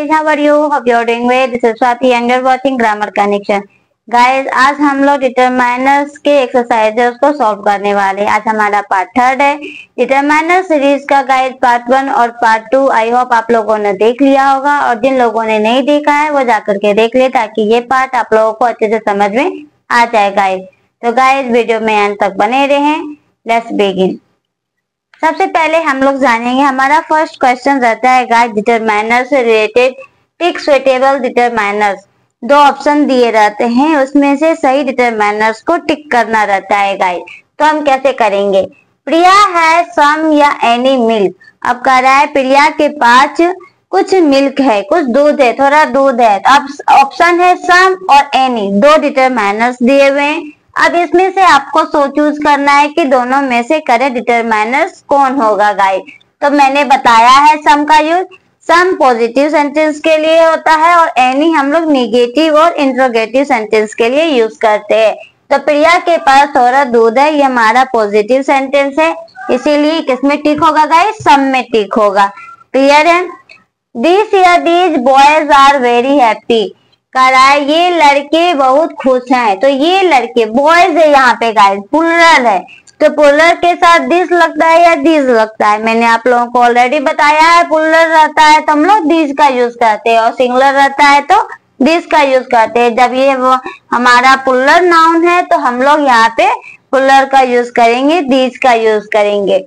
guys, how are you? Hope you are doing well. This is Swati and you're watching Grammar Connection. Guys, आज हम लोग determiners के exercises को solve करने वाले हैं। आज हमारा पार्ट 3 है डिटरमाइनर सीरीज का। गाइस पार्ट 1 और पार्ट 2 आई होप आप लोगों ने देख लिया होगा, और जिन लोगों ने नहीं देखा है वो जाकर के देख ले, ताकि ये पार्ट आप लोगों को अच्छे से समझ में आ जाए। गाइस तो गाइस वीडियो में अंत तक बने रहें। Let's begin. सबसे पहले हम लोग जानेंगे, हमारा फर्स्ट क्वेश्चन रहता है गाइस डिटरमाइनर से रिलेटेड। टिक सुइटेबल डिटरमाइनर्स, दो ऑप्शन दिए रहते हैं, उसमें से सही डिटरमाइनर्स को टिक करना रहता है गाइस। तो हम कैसे करेंगे? प्रिया है सम या एनी मिल्क। अब कह रहा है प्रिया के पास कुछ मिल्क है, कुछ दूध है, थोड़ा दूध है। अब ऑप्शन है सम और एनी, दो डिटरमाइनर्स दिए हुए हैं। अब इसमें से आपको चूज करना है कि दोनों में से करेक्ट डिटरमाइनर्स कौन होगा गाइस। तो मैंने बताया है सम का यूज, सम पॉजिटिव सेंटेंस के लिए होता है और एनी हम लोग निगेटिव और इंट्रोगेटिव सेंटेंस के लिए यूज करते हैं। तो प्रिया के पास थोड़ा दूध है, ये हमारा पॉजिटिव सेंटेंस है, इसीलिए किसमें टिक होगा गाइस? सम में टिक होगा। क्लियर है? This year these boys are very happy. कह रहा है ये लड़के बहुत खुश हैं। तो ये लड़के बॉयज है यहाँ पे गाइस, प्लुरल है, तो प्लुरल के साथ दिस लगता है या दिस लगता है। मैंने आप लोगों को ऑलरेडी बताया है, प्लुरल रहता है तो हम लोग दिस का यूज करते हैं, और सिंगुलर रहता है तो दिस का यूज करते हैं। जब ये हमारा प्लुरल नाउन है तो हम लोग यहाँ पे प्लुरल का यूज करेंगे, दिस का यूज करेंगे।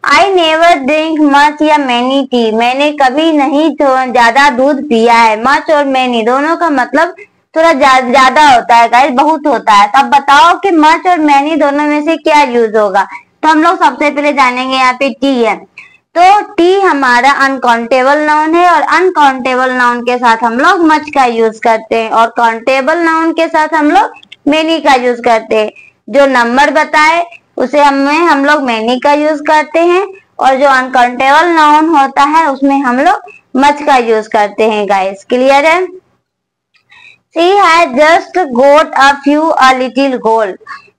आई नेवर ड्रिंक मच या मैनी टी। मैंने कभी नहीं ज्यादा दूध पिया है। मच और मैनी दोनों का मतलब थोड़ा ज्यादा होता है गाइस, बहुत होता है। तो अब बताओ कि मच और मैनी दोनों में से क्या यूज होगा। तो हम लोग सबसे पहले जानेंगे, यहाँ पे टी है, तो टी हमारा अनकाउंटेबल नाउन है, और अनकाउंटेबल नाउन के साथ हम लोग मच का यूज करते हैं, और काउंटेबल नाउन के साथ हम लोग मैनी का यूज करते हैं। जो नंबर बताए उसे हम लोग मैनी का यूज करते हैं, और जो अनकाउंटेबल नाउन होता है उसमें हम लोग मच का यूज करते हैं गाइस। क्लियर है? She had just got a few a little gold।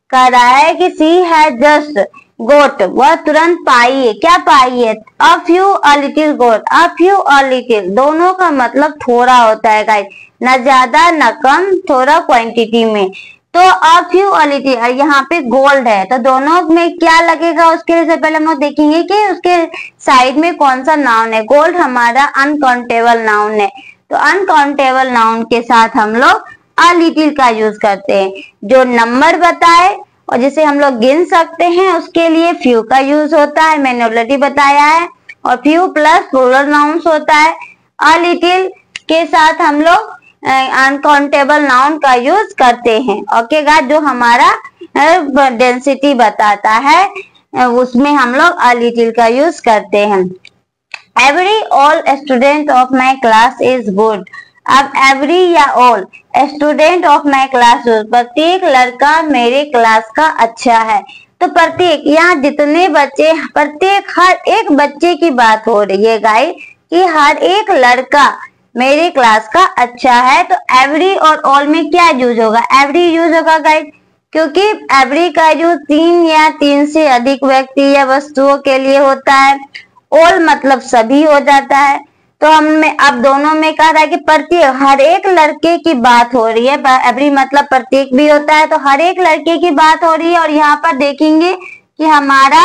कह रहा है कि she had just got, वह तुरंत पाई है। क्या पाई है? a few a little gold। a few a little दोनों का मतलब थोड़ा होता है गाइस, न ज्यादा न कम, थोड़ा क्वांटिटी में। तो a few a little यहाँ पे गोल्ड है, तो दोनों में क्या लगेगा उसके लिए से पहले हम लोग देखेंगे कि उसके साइड में कौन सा नाउन है। गोल्ड हमारा अनकाउंटेबल नाउन है, तो अनकाउंटेबल नाउन के साथ हम लोग अ लिटिल का यूज करते हैं। जो नंबर बताए और जिसे हम लोग गिन सकते हैं उसके लिए फ्यू का यूज होता है, मैंने ऑलरेडी बताया है, और फ्यू प्लस प्लुरल नाउन्स होता है। अ लिटिल के साथ हम लोग अनकाउंटेबल नाउन का यूज करते हैं। ओके गाइस, जो हमारा डेंसिटी बताता है उसमें हम लोग अ लिटिल का यूज करते हैं। Every all student of my class is good. अब एवरी या all student of my class, प्रत्येक लड़का मेरे क्लास का अच्छा है। तो प्रत्येक, यहाँ जितने बच्चे, प्रत्येक हर एक बच्चे की बात हो रही है गाइस, कि हर एक लड़का मेरे क्लास का अच्छा है। तो एवरी और ऑल में क्या यूज होगा? एवरी यूज होगा गाइस, क्योंकि एवरी का यूज 3 या 3 से अधिक व्यक्ति या वस्तुओं के लिए होता है। ऑल मतलब सभी हो जाता है। तो हमें अब दोनों में कह रहा है कि प्रत्येक, हर एक लड़के की बात हो रही है। एवरी मतलब प्रत्येक भी होता है, तो हर एक लड़के की बात हो रही है। और यहाँ पर देखेंगे कि हमारा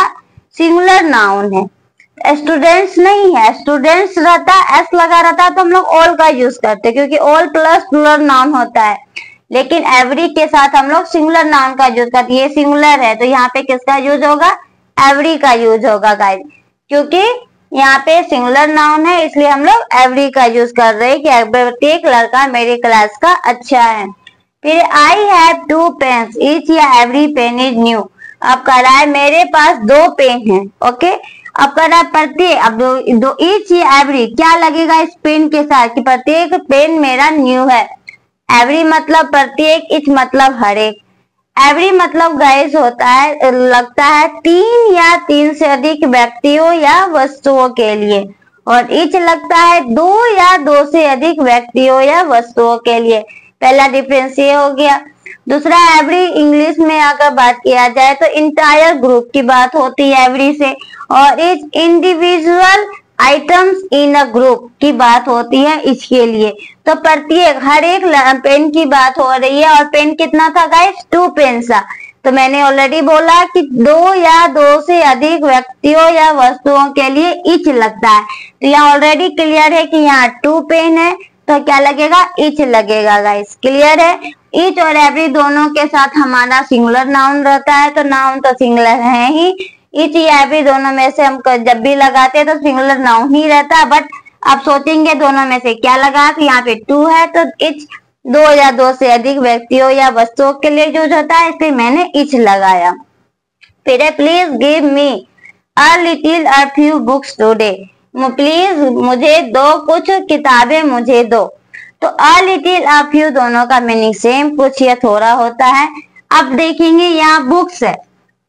सिंगुलर नाउन है, स्टूडेंट्स नहीं है। स्टूडेंट्स रहता, एस लगा रहता तो हम लोग ऑल का यूज करते, क्योंकि ऑल प्लस प्लुरल नाउन होता है। लेकिन एवरी के साथ हम लोग सिंगुलर नाउन का यूज करते, ये सिंगुलर है तो यहाँ पे किसका यूज होगा? एवरी का यूज होगा गाइस, क्योंकि यहाँ पे सिंगुलर नाउन है, इसलिए हम लोग एवरी का यूज कर रहे हैं कि प्रत्येक लड़का मेरे क्लास का अच्छा है। फिर आई हैव 2 पेन्स ईच या एवरी पेन इज न्यू। अब कह रहा है मेरे पास 2 पेन है। ओके, अब कह रहा है प्रत्येक, अब दो ईच या एवरी क्या लगेगा इस पेन के साथ, कि प्रत्येक पेन मेरा न्यू है। एवरी मतलब प्रत्येक, ईच मतलब हर एक। एवरी मतलब गाइस होता है, लगता है 3 या 3 से अधिक व्यक्तियों या वस्तुओं के लिए, और ईच लगता है 2 या 2 से अधिक व्यक्तियों या वस्तुओं के लिए। पहला डिफरेंस ये हो गया। दूसरा, एवरी इंग्लिश में अगर बात किया जाए तो इंटायर ग्रुप की बात होती है एवरी से, और each individual items in a group की बात होती है इसके लिए। तो प्रत्येक हर एक पेन की बात हो रही है, और पेन कितना था गाइस, 2 पेन था। तो मैंने ऑलरेडी बोला कि 2 या 2 से अधिक व्यक्तियों या वस्तुओं के लिए ईच लगता है। तो यहाँ ऑलरेडी क्लियर है कि यहाँ 2 पेन है, तो क्या लगेगा, ईच लगेगा गाइस। क्लियर है। ईच और एवरी दोनों के साथ हमारा सिंगुलर नाउन रहता है, तो नाउन तो सिंगुलर है ही। ईच या एवरी दोनों में से हम जब भी लगाते हैं तो सिंगुलर नाउन ही रहता है। बट आप सोचेंगे दोनों में से क्या लगा, तो यहाँ पे 2 है, तो ईच 2 या 2 से अधिक व्यक्तियों या वस्तुओं के लिए यूज होता है, इसलिए मैंने ईच लगाया। फिर है please give me a little a few books today. Please मुझे दो, कुछ किताबें मुझे दो। तो अ लिटिल अ फ्यू दोनों का मीनिंग सेम, कुछ या थोड़ा होता है। अब देखेंगे यहाँ बुक्स है,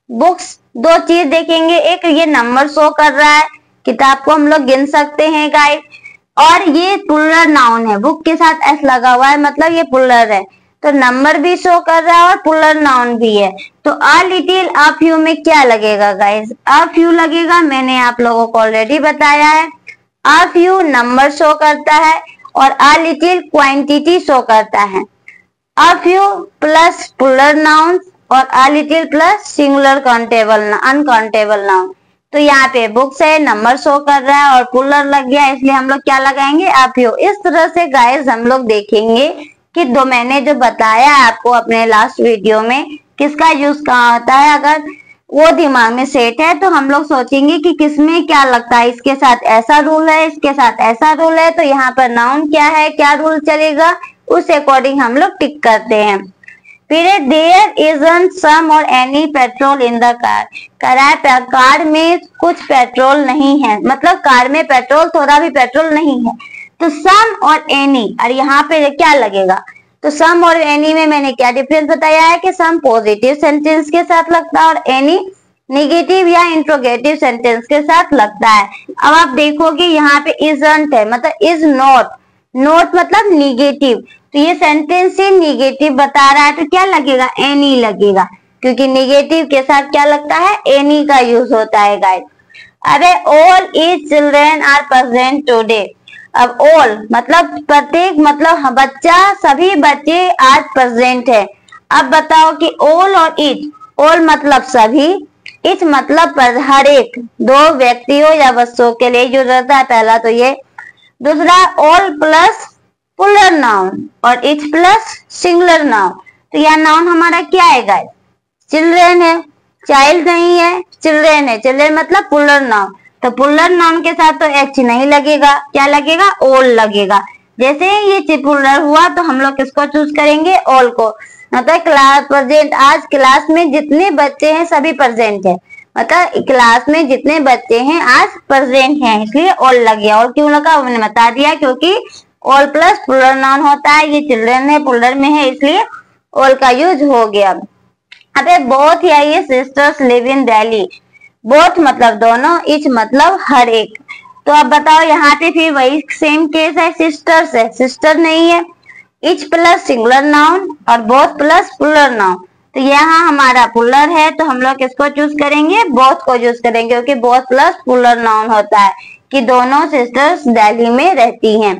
बुक्स 2 चीज देखेंगे, एक ये नंबर शो कर रहा है, किताब को हम लोग गिन सकते हैं गाइस, और ये प्लुरल नाउन है, बुक के साथ एस लगा हुआ है, मतलब ये प्लुरल है, तो नंबर भी शो कर रहा है और प्लुरल नाउन भी है। तो अ लिटिल अ फ्यू में क्या लगेगा गाइस, अ फ्यू लगेगा। मैंने आप लोगों को ऑलरेडी बताया है, अ फ्यू नंबर शो करता है और अ लिटिल क्वांटिटी शो करता है। A few plus plural noun और a little plus singular countable uncountable noun. तो यहाँ पे बुक्स है, नंबर शो कर रहा है और प्लुरल लग गया, इसलिए हम लोग क्या लगाएंगे, अ फ्यू। इस तरह से गाइस हम लोग देखेंगे कि मैंने जो बताया आपको अपने लास्ट वीडियो में, किसका यूज कहाँ होता है, अगर वो दिमाग में सेट है तो हम लोग सोचेंगे कि किसमें क्या लगता है, इसके साथ ऐसा रूल है, इसके साथ ऐसा रूल है, तो यहाँ पर नाउन क्या है, क्या रूल चलेगा, उस अकॉर्डिंग हम लोग टिक करते हैं। फिर देयर इजंट सम और any petrol in the car. Car में कुछ पेट्रोल नहीं है, मतलब कार में पेट्रोल, थोड़ा भी पेट्रोल नहीं है। तो सम और एनी, और यहाँ पे क्या लगेगा, तो सम और एनी में मैंने क्या डिफरेंस बताया है कि सम पॉजिटिव सेंटेंस के साथ लगता है और एनी निगेटिव या इंट्रोगेटिव सेंटेंस के साथ लगता है। अब आप देखोगे यहाँ पे इजंट है, मतलब इज नॉट, नॉट मतलब निगेटिव, तो ये सेंटेंस ही निगेटिव बता रहा है, तो क्या लगेगा, एनी लगेगा, क्योंकि निगेटिव के साथ क्या लगता है, एनी का यूज होता है गाइस। अरे all is children are present today. अब ऑल मतलब प्रत्येक, मतलब बच्चा, सभी बच्चे आज प्रेजेंट है। अब बताओ कि ऑल और इच, ऑल मतलब सभी, इच मतलब हर एक, 2 व्यक्तियों या वस्तुओं के लिए यूज होता है, पहला तो ये। दूसरा ऑल प्लस प्लुरल नाउन और इच प्लस सिंगुलर नाउन। तो यह नाउन हमारा क्या है गाइस, चिल्ड्रेन है, चाइल्ड नहीं है, चिल्ड्रेन है। चिल्ड्रेन मतलब प्लुरल नाउन, तो प्लुरल नाउन के साथ तो एच नहीं लगेगा, क्या लगेगा, ऑल लगेगा। जैसे ये प्लुरल हुआ तो हम लोग किसको चूज करेंगे, ऑल को। मतलब क्लास प्रेजेंट, आज क्लास में जितने बच्चे हैं सभी प्रेजेंट है, मतलब क्लास में जितने बच्चे हैं आज प्रेजेंट हैं, इसलिए ऑल लग गया। और क्यों लगा मैंने बता दिया, क्योंकि ऑल प्लस प्लुरल नाउन होता है, ये चिल्ड्रन है, प्लुरल में है, इसलिए ऑल का यूज हो गया। अबे बोथ या ये sisters live in Delhi. Both मतलब दोनों, इच मतलब हर एक। तो अब बताओ यहाँ पे फिर वही सेम केस है, सिस्टर्स है, सिस्टर नहीं है, इच प्लस सिंगुलर नाउन और बोथ प्लस प्लुरल नाउन। तो यहाँ हमारा प्लुरल है, तो हम लोग किसको चूज करेंगे, बोथ को चूज करेंगे, क्योंकि बोथ प्लस प्लुरल नाउन होता है कि दोनों सिस्टर्स दिल्ली में रहती हैं।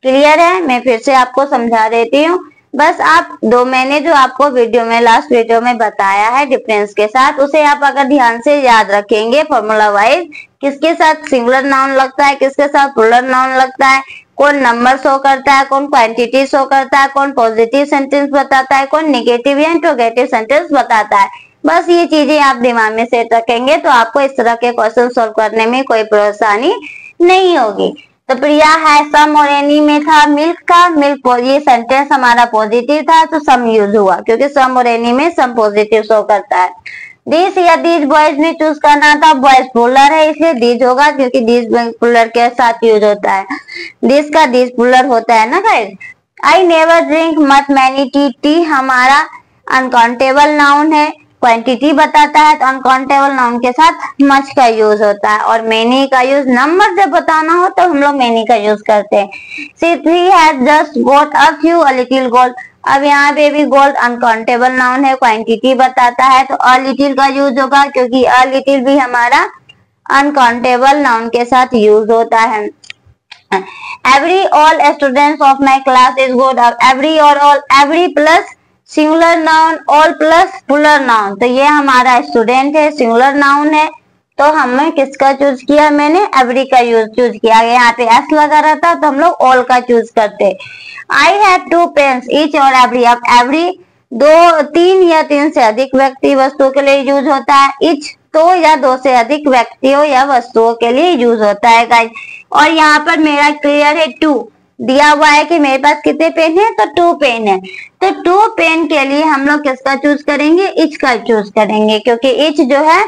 क्लियर है। मैं फिर से आपको समझा देती हूँ, बस आप मैंने जो आपको वीडियो में लास्ट वीडियो में बताया है डिफरेंस के साथ, उसे आप अगर ध्यान से याद रखेंगे फॉर्मूला वाइज, किसके साथ सिंगुलर नाउन लगता है, किसके साथ प्लुरल नाउन लगता है, कौन नंबर शो करता है, कौन क्वांटिटी शो करता है, कौन पॉजिटिव सेंटेंस बताता है, कौन निगेटिव या इंट्रोगेटिव सेंटेंस बताता है। बस ये चीजें आप दिमाग में सेट रखेंगे तो आपको इस तरह के क्वेश्चन सॉल्व करने में कोई परेशानी नहीं होगी। तो प्रिया है, सम और एनी में था मिल्क का, मिल्क, ये सेंटेंस हमारा पॉजिटिव था तो सम यूज हुआ, क्योंकि सम और एनी में सम पॉजिटिव शो करता है। दिस या दीज बॉयज में चूज करना था, बॉयज प्लुरल है इसलिए दीज होगा, क्योंकि दीज प्लुरल के साथ यूज होता है, दिस का दीज प्लुरल होता है ना guys. I never drink much many T, T हमारा अनकाउंटेबल नाउन है, क्वांटिटी बताता है, तो अनकाउंटेबल नाउन के साथ मच का यूज होता है, और मेनी का यूज नंबर जब बताना हो तो हम लोग मेनी का यूज करते हैं। She has just got a few a little gold. अब यहाँ पे भी गोल्ड अनकाउंटेबल नाउन है, क्वांटिटी बताता है, तो अ लिटिल का यूज होगा, क्योंकि अ लिटिल भी हमारा अनकाउंटेबल नाउन के साथ यूज होता है। Every all students of my class is good. अब एवरी और all, every plus singular noun, all plus plural noun, तो ये हमारा स्टूडेंट है, सिंगुलर नाउन है, तो हमने किसका चूज किया, मैंने एवरी का चूज किया। यहाँ पे एस लगा रहता तो हम लोग ऑल का चूज करते। आई हैव 2 पेन्स ईच और एवरी। अब एवरी 2, 3 या 3 से अधिक व्यक्ति वस्तुओं के लिए यूज होता है। ईच 2 या 2 से अधिक व्यक्तियों या वस्तुओं के लिए यूज होता है गाइस। और यहाँ पर मेरा क्लियर है 2 दिया हुआ है कि मेरे पास कितने पेन है, तो 2 पेन है। तो 2 पेन के लिए हम लोग किसका चूज करेंगे, ईच का चूज करेंगे, क्योंकि ईच जो है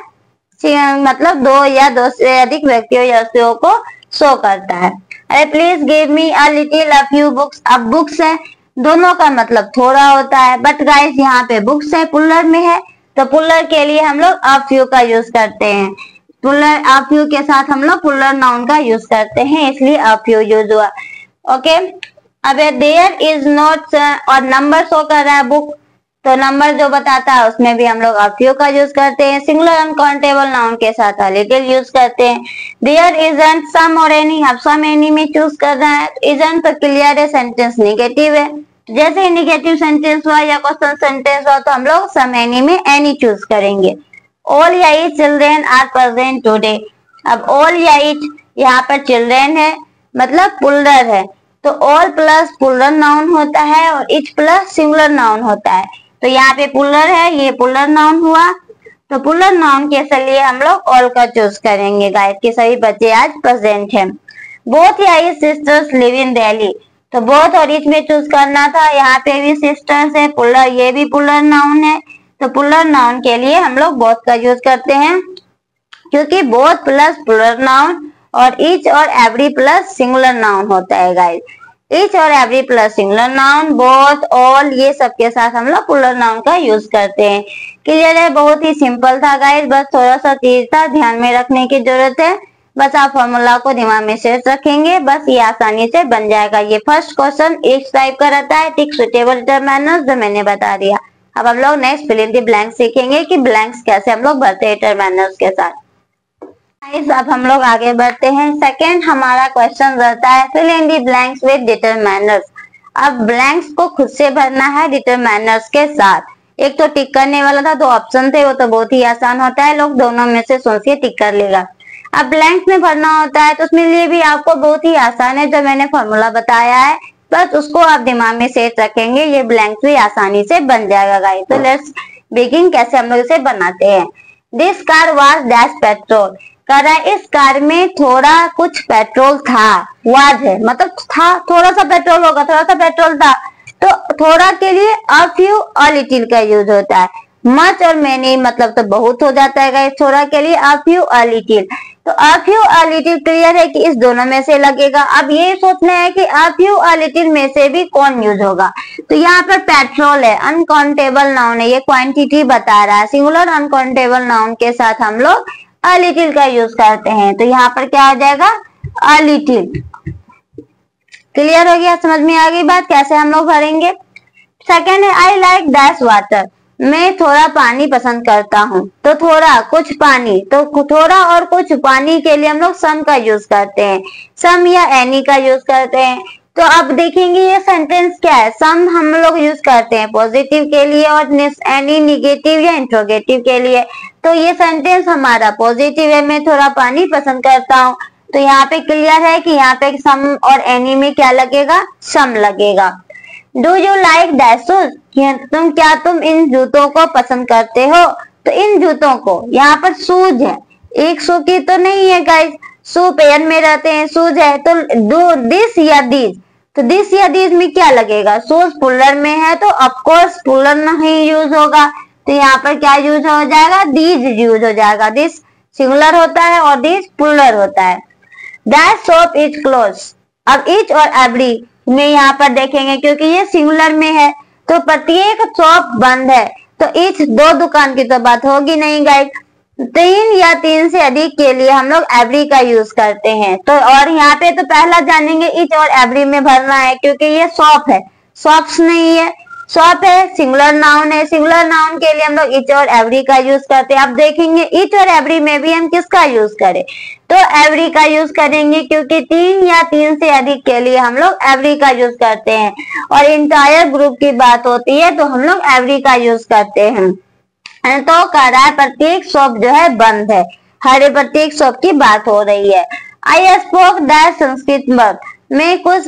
मतलब 2 या 2 से अधिक व्यक्तियों या वस्तुओं को शो करता है। अरे please give me a little a few books. अब बुक्स है, दोनों का मतलब थोड़ा होता है, बट गाइस यहाँ पे बुक्स है, पुलर में है, तो पुलर के लिए हम लोग अ फ्यू का यूज करते हैं। पुलर अ फ्यू के साथ हम लोग पुलर नाउन का यूज करते हैं, इसलिए अ फ्यू यूज हुआ। ओके, अब देयर इज नोट और नंबर शो कर रहा है बुक, तो नंबर जो बताता है उसमें भी हम लोग अ फ्यू का यूज करते हैं। सिंगुलर अनकाउंटेबल नाउन के साथ अ लिटिल यूज करते हैं। देयर इजंट सम और एनी, अब सम एनी में चूज कर रहा है, इजंट तो क्लियर है, सेंटेंस निगेटिव है, जैसे ही निगेटिव सेंटेंस हुआ या क्वेश्चन सेंटेंस हुआ तो हम लोग सम एनी में एनी चूज करेंगे। ऑल या each children are present today. अब ऑल या ईच यहाँ पर चिल्ड्रेन है, मतलब पुलर है, तो ऑल प्लस पुलर नाउन होता है और ईच प्लस सिंगुलर नाउन होता है। तो यहाँ पे पुलर है, ये पुलर नाउन हुआ, तो पुलर नाउन के लिए हम लोग ऑल का चूज करेंगे गाइस, कि सभी बच्चे आज प्रेजेंट हैं। बोथ या each sisters live in Delhi, तो बोथ और ईच में चूज करना था, यहाँ पे भी सिस्टर्स है, पुलर, ये भी पुलर नाउन है, तो पुलर नाउन के लिए हम लोग बोथ का यूज करते हैं, क्योंकि बोथ प्लस पुलर नाउन और ईच और एवरी प्लस सिंगुलर नाउन होता है गाइस। ईच और every plus singular noun, both, all, ये सब के साथ हम लोग पुलर नाउन का यूज करते हैं। क्लियर है, बहुत ही सिंपल था गाइस, बस थोड़ा सा चीज था ध्यान में रखने की जरूरत है। बस आप फॉर्मूला को दिमाग में सेट रखेंगे, बस ये आसानी से बन जाएगा। ये फर्स्ट क्वेश्चन इस टाइप का रहता है, टिक सुटेबल डिटरमिनर्स, जो मैंने बता दिया। अब हम लोग next fill in the blank सीखेंगे कि ब्लैंक्स कैसे हम लोग भरते हैं डिटरमिनर्स के साथ। अब हम लोग आगे बढ़ते हैं। सेकेंड हमारा क्वेश्चन रहता है fill in the blanks with determiners. अब ब्लैंक्स को खुद से भरना है डिटरमिनर्स के साथ। एक तो टिक करने वाला था, 2 ऑप्शन थे, वो तो बहुत ही आसान होता है, लोग दोनों में से सोच के टिक कर लेगा। अब ब्लैंक्स में भरना होता है तो उसमें लिए भी आपको बहुत ही आसान है, जो मैंने फॉर्मूला बताया है, बस उसको आप दिमाग में सेट रखेंगे, ये ब्लैंक्स भी आसानी से बन जाएगा गाइस। तो लेट्स बिगिन, कैसे हम लोग इसे बनाते हैं। This car was dash petrol, कह रहा है इस कार में थोड़ा कुछ पेट्रोल था, वाज है मतलब था, थोड़ा सा पेट्रोल होगा, थोड़ा सा पेट्रोल था, तो थोड़ा के लिए अ फ्यू अ लिटिल का यूज होता है। मच और मैनी मतलब तो बहुत हो जाता है गाइस, थोड़ा के लिए अ फ्यू अ लिटिल, तो अ फ्यू अ लिटिल क्लियर है कि इस दोनों में से लगेगा। अब ये सोचना है कि अ फ्यू अ लिटिल में से भी कौन यूज होगा, तो यहाँ पर पेट्रोल है, अनकाउंटेबल नाउन है, ये क्वांटिटी बता रहा है, सिंगुलर अनकाउंटेबल नाउन के साथ हम लोग अ लिटिल का यूज करते हैं, तो यहाँ पर क्या हो जाएगा अ लिटिल। क्लियर हो गया, समझ में आ गई बात कैसे हम लोग भरेंगे। सेकेंड है आई लाइक डैश वाटर, मैं थोड़ा पानी पसंद करता हूँ, तो थोड़ा कुछ पानी, तो थोड़ा और कुछ पानी के लिए हम लोग सम का यूज करते हैं, सम या एनी का यूज करते हैं। तो अब देखेंगे ये सेंटेंस क्या है, सम हम लोग यूज करते हैं पॉजिटिव के लिए और एनी निगेटिव या इंट्रोगेटिव के लिए। तो ये सेंटेंस हमारा पॉजिटिव है, मैं थोड़ा पानी पसंद करता हूँ, तो यहाँ पे क्लियर है कि यहाँ पे सम और एनी में क्या लगेगा, सम लगेगा। Do you like dash shoes, क्या तुम इन जूतों को पसंद करते हो, तो इन जूतों को, यहाँ पर शूज है, एक शू की तो नहीं है गाइस, शू पेयर में रहते हैं, शूज है, तो डू दिस या दीज, तो दिस या दीज में क्या लगेगा, शूज पुलर में है तो ऑफकोर्स पुलर नहीं यूज होगा, तो यहाँ पर क्या यूज हो जाएगा, दीज यूज हो जाएगा। दिस सिंगुलर होता है और दीज पुलर होता है। दैट शॉप इज क्लोज, अब ईच और एवरी में यहाँ पर देखेंगे क्योंकि ये सिंगुलर में है तो प्रत्येक शॉप बंद है, तो ईच 2 दुकान की तो बात होगी नहीं गाइस। 3 या 3 से अधिक के लिए हम लोग एवरी का यूज करते हैं, तो और यहाँ पे तो पहला जानेंगे ईच और एवरी में भरना है क्योंकि ये शॉप है, शॉप्स नहीं है, शॉप है, सिंगुलर नाउन है। सिंगुलर नाउन के लिए हम लोग ईच और एवरी का यूज करते हैं। अब देखेंगे ईच और एवरी में भी हम किसका यूज करें, तो एवरी का यूज करेंगे, क्योंकि 3 या 3 से अधिक के लिए हम लोग एवरी का यूज करते हैं। और इंटायर ग्रुप की बात होती है तो हम लोग एवरी का यूज करते हैं। तो कह रहा है प्रत्येक शॉप जो है बंद है, हर प्रत्येक शॉप की बात हो रही है। I spoke that Sanskrit word, मैंने कुछ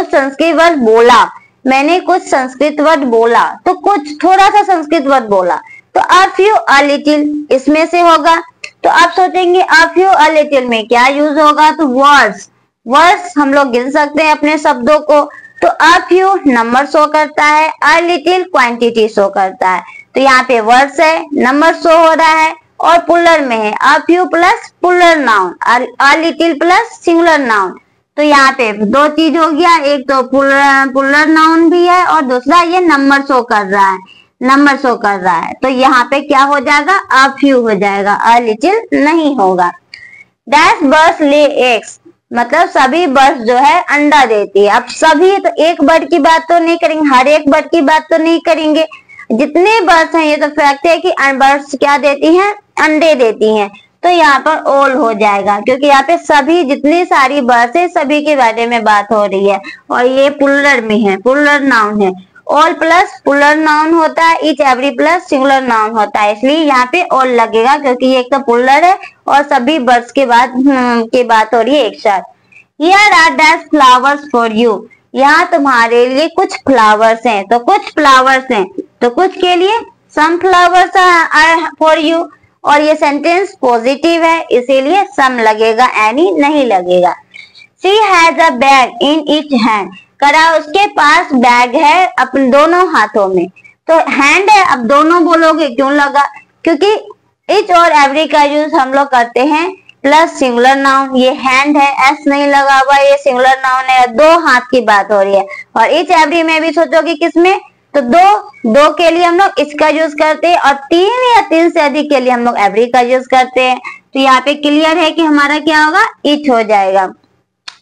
संस्कृत वर्ड बोला, मैंने कुछ संस्कृत वर्ड बोला, तो कुछ थोड़ा सा संस्कृत वर्ड बोला, तो अ फ्यू अ लिटिल इसमें से होगा। तो आप सोचेंगे अ फ्यू अ लिटिल में क्या यूज होगा, तो वर्ड्स, वर्ड्स हम लोग गिन सकते हैं अपने शब्दों को। तो अ फ्यू नंबर शो करता है, अ लिटिल क्वांटिटी शो करता है। तो यहाँ पे वर्ड्स है, नंबर शो हो रहा है और पुलर में है, a few plus puller noun, a little plus singular noun. तो यहाँ पे दो चीज हो गया, एक तो पुलर नाउन भी है और दूसरा ये नंबर शो कर रहा है, नंबर शो कर रहा है। तो यहाँ पे क्या हो जाएगा, अ फ्यू हो जाएगा, अ लिटिल नहीं होगा। डैश बर्ड्स ले एग्स, मतलब सभी बर्ड्स जो है अंडा देती है। अब सभी, तो एक बर्ड की बात तो नहीं करेंगे, हर एक बर्ड की बात तो नहीं करेंगे, जितने बर्ड्स हैं ये तो फैक्ट है कि बर्ड्स क्या देती हैं, अंडे देती हैं। तो यहाँ पर ऑल हो जाएगा, क्योंकि यहाँ पे सभी जितनी सारी बर्ड्स है सभी के बारे में बात हो रही है और ये पुलर में है, पुलर नाउन है। ऑल प्लस पुलर नाउन होता है, each every plus singular noun होता है, इसलिए यहाँ पे ऑल लगेगा, क्योंकि ये एक तो पुलर है और सभी बर्ड्स के बात हो रही है एक साथ। Here are dash flowers for you, यहाँ तुम्हारे लिए कुछ फ्लावर्स हैं, तो कुछ फ्लावर्स हैं, तो कुछ के लिए some flowers are for you. और ये सेंटेंस पॉजिटिव है इसीलिए सम लगेगा, एनी नहीं लगेगा। She has a bag in each hand, करा उसके पास बैग है अपने दोनों हाथों में। तो हैंड है, अब दोनों बोलोगे क्यों लगा, क्योंकि ईच और एवरी का यूज हम लोग करते हैं प्लस सिंगुलर नाउन। ये हैंड है, एस नहीं लगा हुआ, ये सिंगुलर नाउन है, दो हाथ की बात हो रही है। और ईच एवरी में भी सोचोगे किसमें, तो दो के लिए हम लोग इसका यूज करते हैं और 3 या 3 से अधिक के लिए हम लोग एवरी का यूज करते हैं। तो यहाँ पे क्लियर है कि हमारा क्या होगा, ईच हो जाएगा।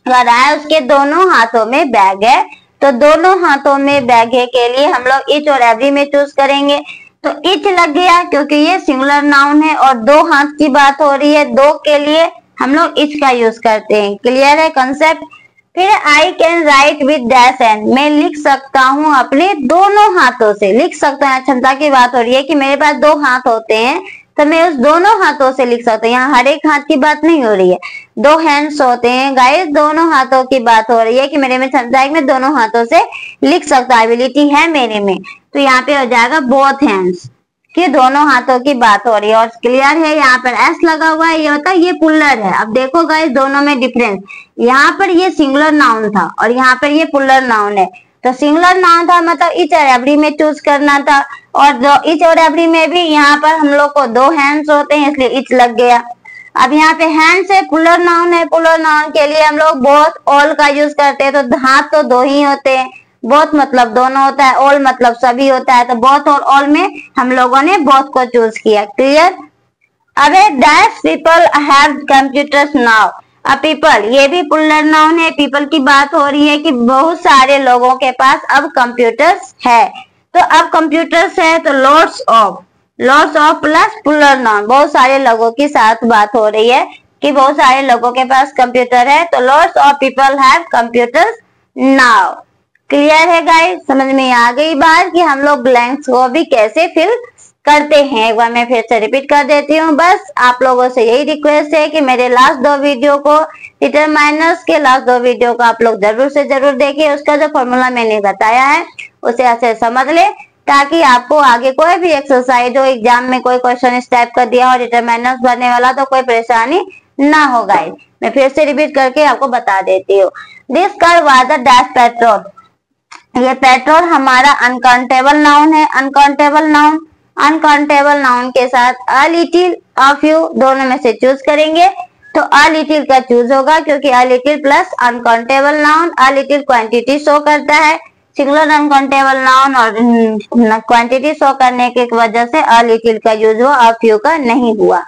अगर है उसके दोनों हाथों में बैग है, तो दोनों हाथों में बैग है के लिए हम लोग ईच और एवरी में चूज करेंगे। तो ईच लग गया क्योंकि ये सिंगुलर नाउन है और दो हाथ की बात हो रही है, दो के लिए हम लोग ईच का यूज करते हैं। क्लियर है कंसेप्ट। फिर I can write with dash hand, मैं लिख सकता हूँ अपने दोनों हाथों से। लिख सकता है, क्षमता की बात हो रही है कि मेरे पास दो हाथ होते हैं तो मैं उस दोनों हाथों से लिख सकता हूँ। यहाँ हर एक हाथ की बात नहीं हो रही है, दो हैंड्स होते हैं गाइस, दोनों हाथों की बात हो रही है कि मेरे में क्षमता है कि मैं दोनों हाथों से लिख सकता, एबिलिटी है मेरे में। तो यहाँ पे हो जाएगा बोथ हैंड्स, कि दोनों हाथों की बात हो रही है। और क्लियर है, यहाँ पर एस लगा हुआ है, ये होता है ये पुलर है। अब देखो गाइस दोनों में डिफरेंस, यहाँ पर ये सिंगुलर नाउन था और यहाँ पर ये पुलर नाउन है। तो सिंगुलर नाउन था मतलब ईच और एवरी में चूज करना था, और ईच और एवरी में भी यहाँ पर हम लोग को दो हैंड्स होते हैं इसलिए ईच लग गया। अब यहाँ पे हैंड्स है, पुलर नाउन है, पुलर नाउन के लिए हम लोग बोथ ऑल का यूज करते हैं। तो हाथ तो दो ही होते हैं, बोथ मतलब दोनों होता है, ऑल मतलब सभी होता है। तो बोथ और ऑल में हम लोगों ने बोथ को चूज किया। क्लियर। अब dash people have computers now, अब पीपल ये भी पुलर नाउन है, पीपल की बात हो रही है कि बहुत सारे लोगों के पास अब कंप्यूटर्स है। तो अब कंप्यूटर्स है तो lots of plus puller noun, बहुत सारे लोगों की साथ बात हो रही है कि बहुत सारे लोगों के पास कंप्यूटर है। तो lots of people have computers now. Clear है गाइस, समझ में आ गई बात कि हम लोग ब्लैंक्स को भी कैसे फिल करते हैं। एक बार मैं फिर से रिपीट कर देती हूँ। बस आप लोगों से यही रिक्वेस्ट है कि मेरे लास्ट दो वीडियो को, डिटरमाइनर्स के लास्ट दो वीडियो को आप लोग जरूर से जरूर देखिए। उसका जो फॉर्मूला मैंने बताया है उसे ऐसे समझ ले, ताकि आपको आगे कोई भी एक्सरसाइज हो, एग्जाम में कोई क्वेश्चन इस टाइप का दिया हो डिटरमाइनर्स भरने वाला, तो कोई परेशानी ना हो गाइस। मैं फिर से रिपीट करके आपको बता देती हूँ। This car was a dash petrol, ये पेट्रोल हमारा अनकाउंटेबल नाउन है। अनकाउंटेबल नाउन के साथ अ लिटिल अ फ्यू दोनों में से चूज करेंगे। तो अ लिटिल का चूज होगा क्योंकि अ little plus uncountable noun, a little quantity show करता है। सिंगुलर अनकाउंटेबल नाउन और क्वांटिटी शो करने की वजह से अ लिटिल का यूज हुआ, अ फ्यू का नहीं हुआ।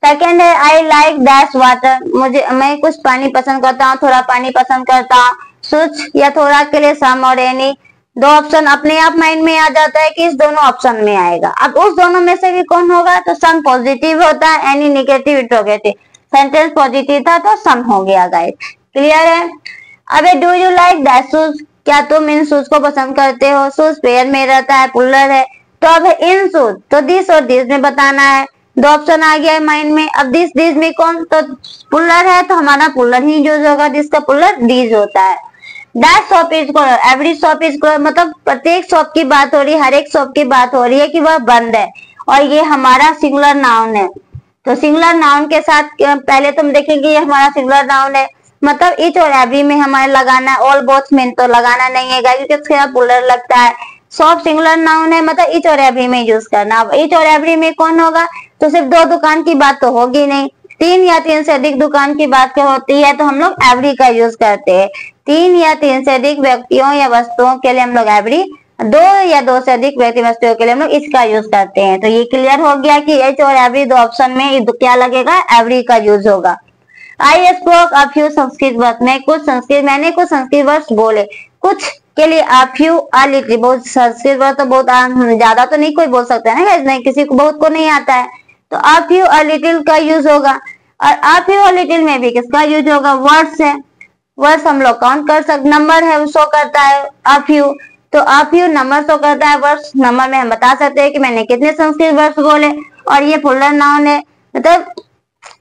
सेकेंड है आई लाइक डैश वाटर, मैं कुछ पानी पसंद करता हूँ, थोड़ा पानी पसंद करता हूँ। कुछ या थोड़ा के लिए सम और एनी, दो ऑप्शन अपने आप माइंड में आ जाता है कि इस दोनों ऑप्शन में आएगा। अब उस दोनों में से भी कौन होगा, तो सम पॉजिटिव होता है, any negative interrogative. Sentence positive था तो सम हो गया गाइस। क्लियर है। अबे do you like that shoes, क्या तुम इन शूज को पसंद करते हो। शूज पेयर में रहता है, प्लुरल है, तो अब इन शूज तो दिस और दिस में बताना है। दो ऑप्शन आ गया है माइंड में। अब दिस में कौन, तो प्लुरल है तो हमारा प्लुरल ही यूज होगा, दिस का प्लुरल दीज होता है। That shop is close, every shop is close, मतलब प्रत्येक शॉप की बात हो रही है, हर एक शॉप की बात हो रही है कि वह बंद है, और ये हमारा सिंगुलर नाउन है। तो सिंगुलर नाउन के साथ पहले तुम देखेंगे ये हमारा सिंगुलर नाउन है, मतलब ईच और एवरी में हमारे लगाना है, ऑल बोथ में तो लगाना नहीं है क्योंकि इसके साथ प्लुरल लगता है। शॉप सिंगुलर नाउन है, मतलब ईच और एवरी में यूज करना। अब ईच और एवरी में कौन होगा, तो सिर्फ दो दुकान की बात तो होगी नहीं, तीन या तीन से अधिक दुकान की बात क्या होती है, तो हम लोग एवरी का यूज करते हैं। तीन या तीन से अधिक व्यक्तियों या वस्तुओं के लिए हम लोग एवरी, दो या दो से अधिक व्यक्ति वस्तुओं के लिए हम लोग इसका यूज करते हैं। तो ये क्लियर हो गया कि एच और एवरी दो ऑप्शन में क्या लगेगा, एवरी का यूज होगा। I spoke a few Sanskrit word, मैंने कुछ संस्कृत वर्ड बोले। कुछ के लिए अ फ्यू, अ लिटिल, बहुत संस्कृत वर्ड तो बहुत ज्यादा तो नहीं कोई बोल सकता है ना, नहीं किसी को बहुत को नहीं आता है, तो अ फ्यू अ लिटिल का यूज होगा। और अ फ्यू अ लिटिल में भी किसका यूज होगा, वर्ड्स है। वर्ड्स हम लोग काउंट कर सकते, नंबर है वो शो करता है अ फ्यू, तो अ फ्यू नंबर शो करता है, वर्ड्स नंबर में हम बता सकते हैं कि मैंने कितने संस्कृत वर्ड्स बोले। और ये प्लुरल नाउन है, मतलब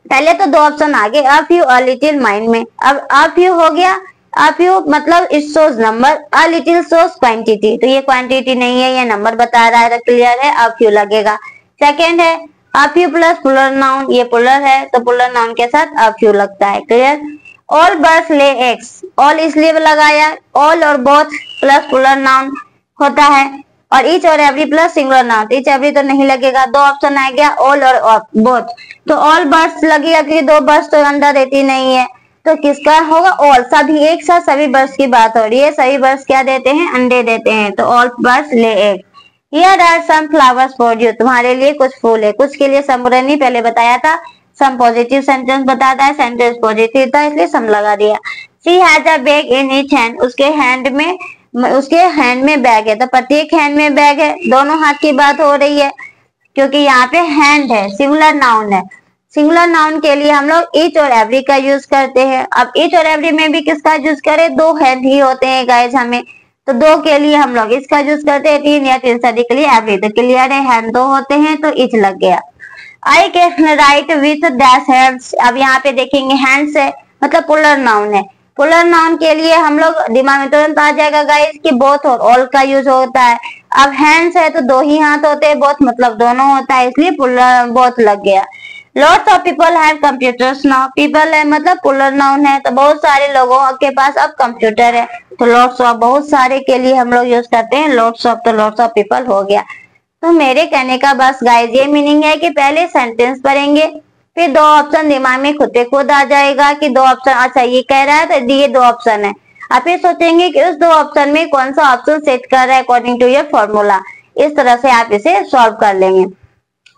पहले तो दो ऑप्शन आ गए, अ फ्यू अ लिटिल माइंड में। अब अ फ्यू हो गया, अ फ्यू मतलब it shows number, a little shows quantity, तो ये क्वांटिटी नहीं है, ये नंबर बता रहा है, तो क्लियर है अ फ्यू लगेगा। सेकेंड है a few plus plural noun, ये प्लुरल है तो प्लुरल नाउन के साथ अ फ्यू लगता है। Clear. All birds lay eggs, all इसलिए लगाया, ऑल और बोथ प्लस प्लुरल नाउन होता है, और ईच और every plus singular noun, each every तो नहीं लगेगा, दो ऑप्शन आ गया ऑल और बोथ, तो ऑल बर्ड्स लगेगा क्योंकि दो बर्ड्स तो अंडा देती नहीं है, तो किसका होगा, ऑल, सभी एक साथ सभी बर्ड्स की बात हो रही है, सभी बर्ड्स क्या देते हैं, अंडे देते हैं, तो all birds lay egg. Here are some flowers for you, तुम्हारे लिए कुछ फूल है, कुछ के लिए समरनी पहले बताया था, सम पॉजिटिव सेंटेंस बताता है, सेंटेंस पॉजिटिव था इसलिए सम लगा दिया। She has a bag in each hand, उसके हैंड में बैग है, तो प्रत्येक हैंड में बैग है, दोनों हाथ की बात हो रही है क्योंकि यहाँ पे हैंड है, सिंगुलर नाउन है। सिंगुलर नाउन के लिए हम लोग ईच और एवरी का यूज करते हैं। अब ईच और एवरी में भी किसका यूज करें, दो हैंड ही होते हैं गाइस हमें, तो दो के लिए हम लोग इसका यूज करते हैं, तीन या तीन से अधिक के लिए एवरी, तो क्लियर है, हैंड दो होते हैं तो ईच लग गया। I can write with dash hands, अब यहाँ पे देखेंगे हैंड्स है मतलब प्लुरल नाउन है, प्लुरल नाउन के लिए हम लोग दिमाग में तुरंत आ जाएगा गाइस कि बोथ और ऑल का यूज होता है। अब हैंड्स है तो दो ही हाथ होते हैं, बोथ मतलब दोनों होता है, इसलिए प्लुरल बोथ लग गया। Lots of people have computers now, people है मतलब प्लुरल नाउन है, तो बहुत सारे लोगों के पास अब कंप्यूटर है, तो लॉट्स ऑफ बहुत सारे के लिए हम लोग यूज करते हैं, लॉट्स ऑफ तो लॉट्स ऑफ पीपल हो गया। तो मेरे कहने का बस गाइस ये मीनिंग है कि पहले सेंटेंस पढ़ेंगे, फिर दो ऑप्शन दिमाग में खुद पे खुद आ जाएगा कि दो ऑप्शन, अच्छा ये कह रहा है तो ये दो ऑप्शन है, आप फिर सोचेंगे कि उस दो ऑप्शन में कौन सा ऑप्शन सेट कर रहा है अकॉर्डिंग टू योर फॉर्मूला, इस तरह से आप इसे सॉल्व कर लेंगे।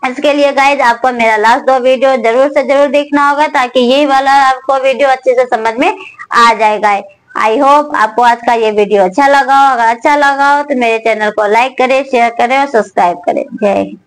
इसके लिए गाइज आपको मेरा लास्ट दो वीडियो जरूर से जरूर देखना होगा ताकि ये वाला आपको वीडियो अच्छे से समझ में आ जाएगा। आई होप आपको आज का ये वीडियो अच्छा लगा हो, अगर अच्छा लगा हो तो मेरे चैनल को लाइक करें, शेयर करें और सब्सक्राइब करें। जय हिंद।